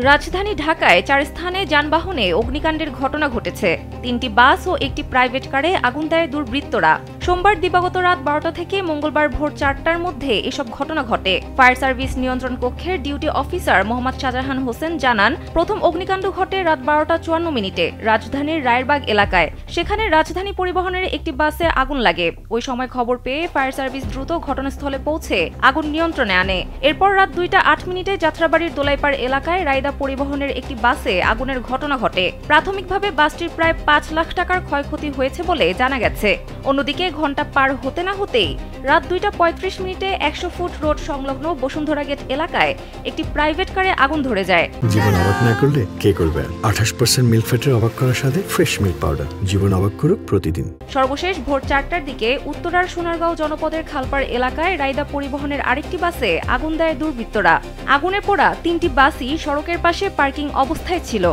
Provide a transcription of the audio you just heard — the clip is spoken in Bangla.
রাজধানী ঢাকায় 4 স্থানে যানবাহনে অগ্নিকাণ্ডের ঘটনা ঘটেছে। 3টি বাস ও একটি প্রাইভেট কারে আগুন দেয় দুর্বৃত্তরা। সোমবার দিবাগত রাত 12টা থেকে মঙ্গলবার ভোর 4টার মধ্যে এসব ঘটনা ঘটে। ফায়ার সার্ভিস নিয়ন্ত্রণ কক্ষের ডিউটি অফিসার মোহাম্মদ শাহজাহান হোসেন জানান, প্রথম অগ্নিকাণ্ড ঘটে রাত 12টা 54 মিনিটে রাজধানীর রায়েরবাগ এলাকায়। সেখানে রাজধানী পরিবহনের একটি বাসে আগুন লাগে। ওই সময় খবর পেয়ে ফায়ার সার্ভিস দ্রুত ঘটনাস্থলে পৌঁছে আগুন নিয়ন্ত্রণে আনে। এরপর রাত 2টা 8 মিনিটে যাত্রাবাড়ির দোলাইপাড় এলাকায় রায়দা পরিবহনের একটি বাসে আগুনের ঘটনা ঘটে। প্রাথমিকভাবে বাসটির প্রায় 5 লাখ টাকার ক্ষয়ক্ষতি হয়েছে বলে জানা গেছে। অন্যদিকে ঘণ্টা পার হতে না হতেই রাত 2টা 35 মিনিটে 100 ফুট রোড সংলগ্ন বসুন্ধরা গেট এলাকায় একটি প্রাইভেট কারে আগুন ধরে যায়। জীবন অবাক না করলে কে করবে? 28% মিল্ক ফ্যাটের অবাক করার সাথে ফ্রেশ মিল্ক পাউডার। জীবন অবাক করুক প্রতিদিন। সর্বশেষ ভোর 4টার দিকে উত্তরার সোনারগাঁও জনপদের খালপাড় এলাকায় রায়দা পরিবহনের আরেকটি বাসে আগুন দেয় দুর্বৃত্তরা। আগুনে পোড়া 3টি বাসই সড়কের পাশে পার্কিং অবস্থায় ছিল।